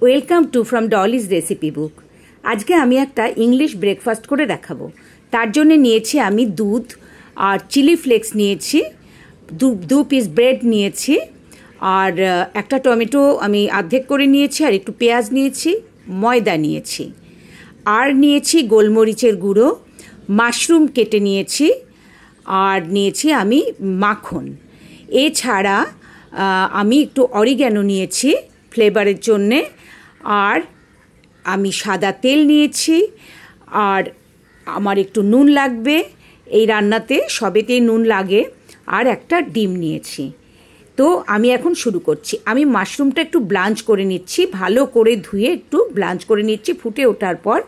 Welcome to from Dolly's recipe বুক। আজকে আমি একটা ইংলিশ ব্রেকফাস্ট করে দেখাবো। তার জন্য নিয়েছি আমি দুধ আর চিলি ফ্লেক্স নিয়েছি, দু পিস ব্রেড নিয়েছি, আর একটা টমেটো আমি অর্ধেক করে নিয়েছি, আর একটু পেঁয়াজ নিয়েছি, ময়দা নিয়েছি, আর নিয়েছি গোলমরিচের গুঁড়ো, মাশরুম কেটে নিয়েছি, আর নিয়েছি আমি মাখন। এছাড়া আমি একটু অরিগ্যানো নিয়েছি ফ্লেভারের জন্যে, আর আমি সাদা তেল নিয়েছি, আর আমার একটু নুন লাগবে, এই রান্নাতে সবেতেই নুন লাগে, আর একটা ডিম নিয়েছি। তো আমি এখন শুরু করছি। আমি মাশরুমটা একটু ব্লাঞ্চ করে নিচ্ছি, ভালো করে ধুয়ে একটু ব্লাঞ্চ করে নিচ্ছি। ফুটে ওঠার পর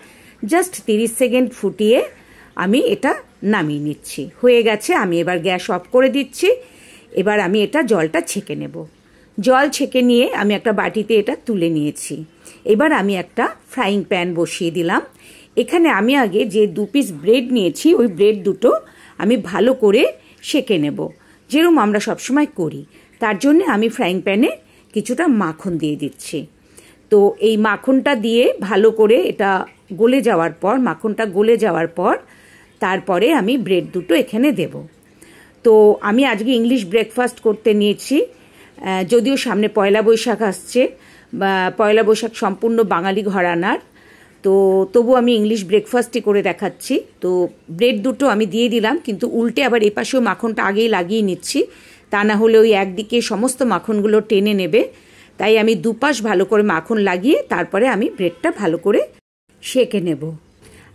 জাস্ট 30 সেকেন্ড ফুটিয়ে আমি এটা নামিয়ে নিচ্ছি। হয়ে গেছে, আমি এবার গ্যাস অফ করে দিচ্ছি। এবার আমি এটা জলটা ছেঁকে নেব। জল ছেঁকে নিয়ে আমি একটা বাটিতে এটা তুলে নিয়েছি। এবার আমি একটা ফ্রাইং প্যান বসিয়ে দিলাম। এখানে আমি আগে যে 2 পিস ব্রেড নিয়েছি, ওই ব্রেড দুটো আমি ভালো করে সেঁকে নেব, যেরকম আমরা সবসময় করি। তার জন্য আমি ফ্রাইং প্যানে কিছুটা মাখন দিয়ে দিচ্ছি। তো এই মাখনটা দিয়ে ভালো করে এটা গলে যাওয়ার পর, মাখনটা গলে যাওয়ার পর তারপরে আমি ব্রেড দুটো এখানে দেব। তো আমি আজকে ইংলিশ ব্রেকফাস্ট করতে নিয়েছি, যদিও সামনে পয়লা বৈশাখ আসছে, পয়লা বৈশাখ সম্পূর্ণ বাঙালি ঘরানার, তো তবু আমি ইংলিশ ব্রেকফাস্টই করে দেখাচ্ছি। তো ব্রেড দুটো আমি দিয়ে দিলাম, কিন্তু উল্টে আবার এই পাশেও মাখনটা আগেই লাগিয়ে নিচ্ছি, তা না হলে ওই একদিকে সমস্ত মাখনগুলো টেনে নেবে। তাই আমি দুপাশ ভালো করে মাখন লাগিয়ে তারপরে আমি ব্রেডটা ভালো করে সেঁকে নেব।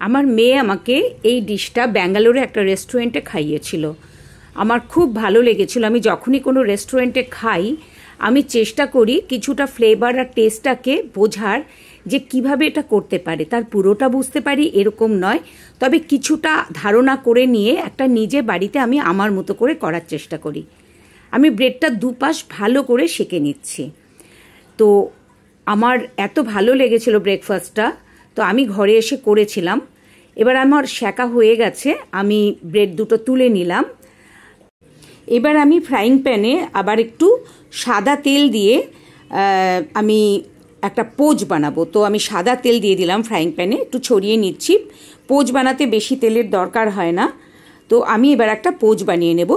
আমার মেয়ে আমাকে এই ডিশটা ব্যাঙ্গালোরে একটা রেস্টুরেন্টে খাইয়েছিল। আমার খুব ভালো লেগেছিল। আমি যখনই কোনো রেস্টুরেন্টে খাই, আমি চেষ্টা করি কিছুটা ফ্লেভার আর টেস্টটাকে বোঝার, যে কিভাবে এটা করতে পারে। তার পুরোটা বুঝতে পারি এরকম নয়, তবে কিছুটা ধারণা করে নিয়ে একটা নিজে বাড়িতে আমি আমার মতো করে করার চেষ্টা করি। আমি ব্রেডটা দুপাশ ভালো করে সেঁকে নিচ্ছি। তো আমার এত ভালো লেগেছিল ব্রেকফাস্টটা, তো আমি ঘরে এসে করেছিলাম। এবার আমার সেঁকা হয়ে গেছে, আমি ব্রেড দুটো তুলে নিলাম। এবার আমি ফ্রাইং প্যানে আবার একটু সাদা তেল দিয়ে আমি একটা পোচ বানাবো। তো আমি সাদা তেল দিয়ে দিলাম ফ্রাইং প্যানে, একটু ছড়িয়ে নিচ্ছি। পোচ বানাতে বেশি তেলের দরকার হয় না। তো আমি এবার একটা পোচ বানিয়ে নেব।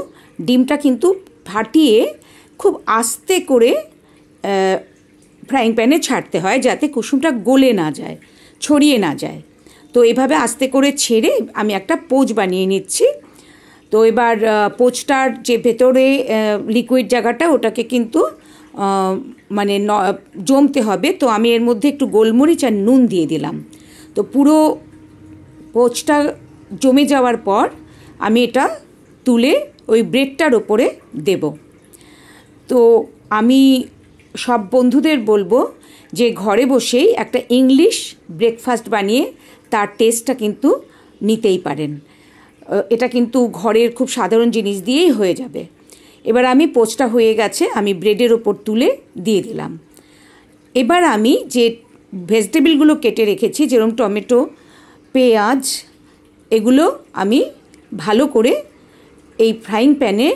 ডিমটা কিন্তু ফাটিয়ে খুব আস্তে করে ফ্রাইং প্যানে ছাড়তে হয়, যাতে কুসুমটা গলে না যায়, ছড়িয়ে না যায়। তো এভাবে আস্তে করে ছেড়ে আমি একটা পোচ বানিয়ে নিচ্ছি। তো এবার পোচটার যে ভেতরে লিকুইড জায়গাটা, ওটাকে কিন্তু মানে জমতে হবে। তো আমি এর মধ্যে একটু গোলমরিচ আর নুন দিয়ে দিলাম। তো পুরো পোচটা জমে যাওয়ার পর আমি এটা তুলে ওই ব্রেডটার ওপরে দেব। তো আমি সব বন্ধুদের বলবো যে ঘরে বসেই একটা ইংলিশ ব্রেকফাস্ট বানিয়ে তার টেস্টটা কিন্তু নিতেই পারেন। এটা কিন্তু ঘরের খুব সাধারণ জিনিস দিয়েই হয়ে যাবে। এবার আমি পোচটা হয়ে গেছে, আমি ব্রেডের ওপর তুলে দিয়ে দিলাম। এবার আমি যে ভেজিটেবলগুলো কেটে রেখেছি, যেরকম টমেটো, পেঁয়াজ, এগুলো আমি ভালো করে এই ফ্রাইং প্যানে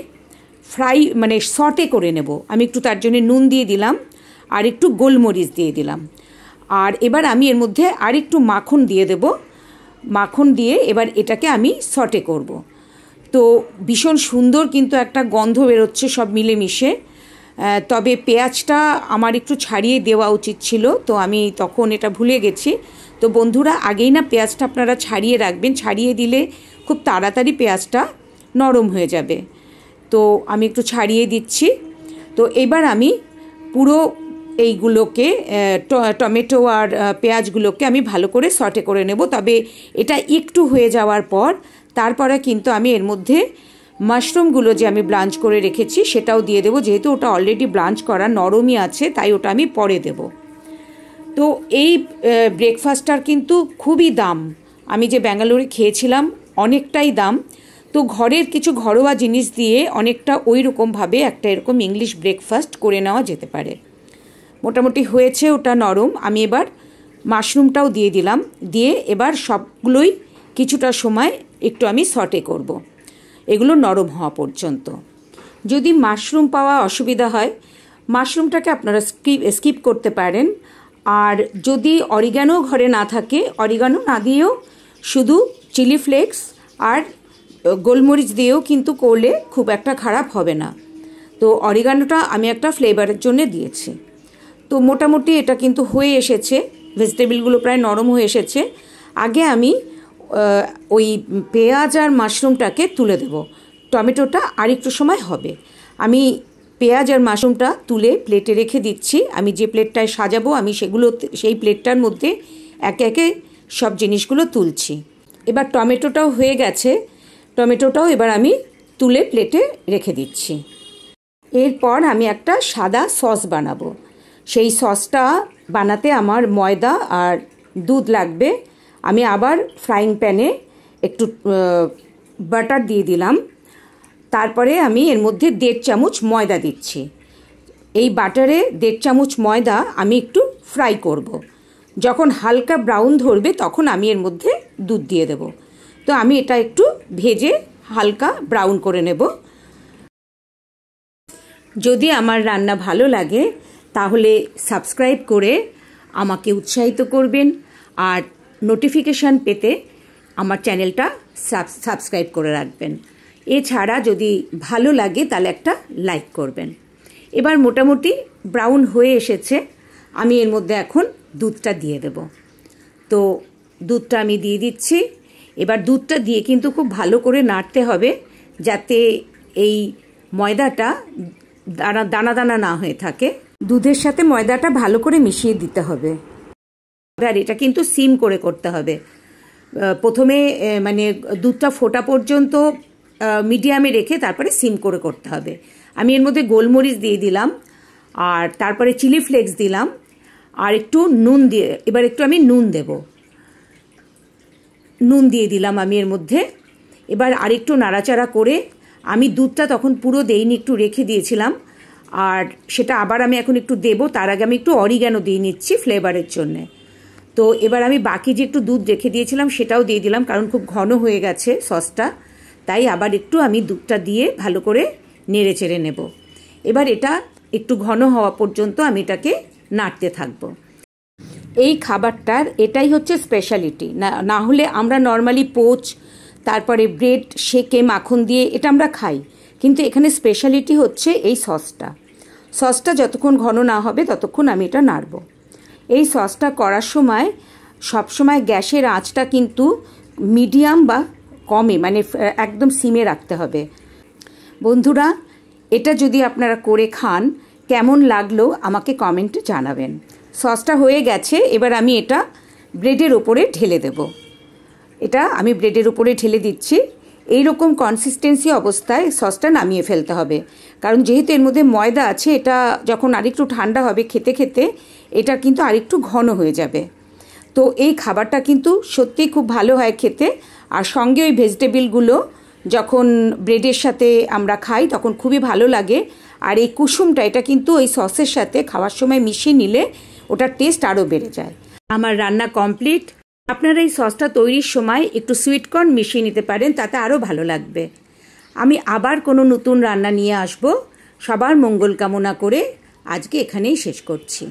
মানে সটে করে নেব। আমি একটু তার জন্য নুন দিয়ে দিলাম, আর একটু গোলমরিচ দিয়ে দিলাম। আর এবার আমি এর মধ্যে আর একটু মাখন দিয়ে দেব। মাখন দিয়ে এবার এটাকে আমি সটে করব। তো ভীষণ সুন্দর কিন্তু একটা গন্ধ বেরোচ্ছে সব মিলেমিশে। তবে পেঁয়াজটা আমার একটু ছাড়িয়ে দেওয়া উচিত ছিল, তো আমি তখন এটা ভুলে গেছি। তো বন্ধুরা, আগেই না পেঁয়াজটা আপনারা ছাড়িয়ে রাখবেন, ছাড়িয়ে দিলে খুব তাড়াতাড়ি পেঁয়াজটা নরম হয়ে যাবে। তো আমি একটু ছাড়িয়ে দিচ্ছি। তো এবার আমি পুরো এইগুলোকে টমেটো আর পেঁয়াজগুলোকে আমি ভালো করে সটে করে নেব। তবে এটা একটু হয়ে যাওয়ার পর তারপরে কিন্তু আমি এর মধ্যে মাশরুমগুলো যে আমি ব্লাঞ্চ করে রেখেছি সেটাও দিয়ে দেবো। যেহেতু ওটা অলরেডি ব্লাঞ্চ করা নরমই আছে, তাই ওটা আমি পরে দেব। তো এই ব্রেকফাস্টটার কিন্তু খুবই দাম। আমি যে ব্যাঙ্গালোরে খেয়েছিলাম, অনেকটাই দাম। তো ঘরের কিছু ঘরোয়া জিনিস দিয়ে অনেকটা ওই রকমভাবে একটা এরকম ইংলিশ ব্রেকফাস্ট করে নেওয়া যেতে পারে। মোটামুটি হয়েছে, ওটা নরম। আমি এবার মাশরুমটাও দিয়ে দিলাম, দিয়ে এবার সবগুলোই কিছুটা সময় একটু আমি সটে করব, এগুলো নরম হওয়া পর্যন্ত। যদি মাশরুম পাওয়া অসুবিধা হয়, মাশরুমটাকে আপনারা স্কিপ করতে পারেন, আর যদি অরিগানো ঘরে না থাকে, অরিগানো না দিয়েও শুধু চিলি ফ্লেক্স আর গোলমরিচ দিয়েও কিন্তু করলে খুব একটা খারাপ হবে না। তো অরিগানোটা আমি একটা ফ্লেভারের জন্য দিয়েছি। তো মোটামুটি এটা কিন্তু হয়ে এসেছে, ভেজিটেবলগুলো প্রায় নরম হয়ে এসেছে। আগে আমি ওই পেঁয়াজ আর মাশরুমটাকে তুলে দেব, টমেটোটা আর একটু সময় হবে। আমি পেঁয়াজ আর মাশরুমটা তুলে প্লেটে রেখে দিচ্ছি। আমি যে প্লেটটায় সাজাবো আমি সেই প্লেটটার মধ্যে একে একে সব জিনিসগুলো তুলছি। এবার টমেটোটাও হয়ে গেছে, টমেটোটাও এবার আমি তুলে প্লেটে রেখে দিচ্ছি। এরপর আমি একটা সাদা সস বানাবো। সেই সসটা বানাতে আমার ময়দা আর দুধ লাগবে। আমি আবার ফ্রাইং প্যানে একটু বাটার দিয়ে দিলাম। তারপরে আমি এর মধ্যে 1.5 চামচ ময়দা দিচ্ছি। এই বাটারে 1.5 চামচ ময়দা আমি একটু ফ্রাই করব। যখন হালকা ব্রাউন ধরবে তখন আমি এর মধ্যে দুধ দিয়ে দেব। তো আমি এটা একটু ভেজে হালকা ব্রাউন করে নেব। যদি আমার রান্না ভালো লাগে তাহলে সাবস্ক্রাইব করে আমাকে উৎসাহিত করবেন, আর নোটিফিকেশান পেতে আমার চ্যানেলটা সাবস্ক্রাইব করে রাখবেন। এছাড়া যদি ভালো লাগে তাহলে একটা লাইক করবেন। এবার মোটামুটি ব্রাউন হয়ে এসেছে, আমি এর মধ্যে এখন দুধটা দিয়ে দেব। তো দুধটা আমি দিয়ে দিচ্ছি। এবার দুধটা দিয়ে কিন্তু খুব ভালো করে নাড়তে হবে যাতে এই ময়দাটা দানা দানা না হয়ে থাকে। দুধের সাথে ময়দাটা ভালো করে মিশিয়ে দিতে হবে। আর এটা কিন্তু সিম করে করতে হবে। প্রথমে মানে দুধটা ফোটা পর্যন্ত মিডিয়ামে রেখে তারপরে সিম করে করতে হবে। আমি এর মধ্যে গোলমরিচ দিয়ে দিলাম, আর তারপরে চিলি ফ্লেক্স দিলাম, আর একটু নুন দিয়ে, এবার একটু আমি নুন দেব। নুন দিয়ে দিলাম আমি এর মধ্যে। এবার আরেকটু নাড়াচাড়া করে, আমি দুধটা তখন পুরো দেইনি, একটু রেখে দিয়েছিলাম, আর সেটা আবার আমি এখন একটু দেব। তার আগে আমি একটু অরিগানো দিয়ে নিচ্ছি ফ্লেভারের জন্যে। তো এবার আমি বাকি যে একটু দুধ রেখে দিয়েছিলাম সেটাও দিয়ে দিলাম, কারণ খুব ঘন হয়ে গেছে সসটা। তাই আবার একটু আমি দুধটা দিয়ে ভালো করে নেড়ে চেড়ে নেব। এবার এটা একটু ঘন হওয়া পর্যন্ত আমি এটাকে নাড়তে থাকব। এই খাবারটার এটাই হচ্ছে স্পেশালিটি। না হলে আমরা নর্মালি পোচ, তারপরে ব্রেড সেকে মাখন দিয়ে এটা আমরা খাই, কিন্তু এখানে স্পেশালিটি হচ্ছে এই সসটা। সসটা যতক্ষণ ঘন না হবে ততক্ষণ আমি এটা নাড়ব। এই সসটা করার সময় সবসময় গ্যাসের আঁচটা কিন্তু মিডিয়াম বা কমে, মানে একদম সিমে রাখতে হবে। বন্ধুরা, এটা যদি আপনারা করে খান কেমন লাগলো আমাকে কমেন্টে জানাবেন। সসটা হয়ে গেছে, এবার আমি এটা ব্রেডের ওপরে ঢেলে দেব। এটা আমি ব্রেডের উপরে ঢেলে দিচ্ছি। এই রকম কনসিস্টেন্সি অবস্থায় সসটা নামিয়ে ফেলতে হবে, কারণ যেহেতু এর মধ্যে ময়দা আছে, এটা যখন আরেকটু ঠান্ডা হবে খেতে খেতে এটা কিন্তু আরেকটু ঘন হয়ে যাবে। তো এই খাবারটা কিন্তু সত্যিই খুব ভালো হয় খেতে, আর সঙ্গে ওই ভেজিটেবলগুলো যখন ব্রেডের সাথে আমরা খাই তখন খুবই ভালো লাগে। আর এই কুসুমটা এটা কিন্তু ওই সসের সাথে খাওয়ার সময় মিশিয়ে নিলে ওটার টেস্ট আরও বেড়ে যায়। আমার রান্না কমপ্লিট। আপনারা এই সসটা তৈরির সময় একটু সুইটকর্ন মিশিয়ে নিতে পারেন, তাতে আরও ভালো লাগবে। আমি আবার কোনো নতুন রান্না নিয়ে আসব। সবার মঙ্গল কামনা করে আজকে এখানেই শেষ করছি।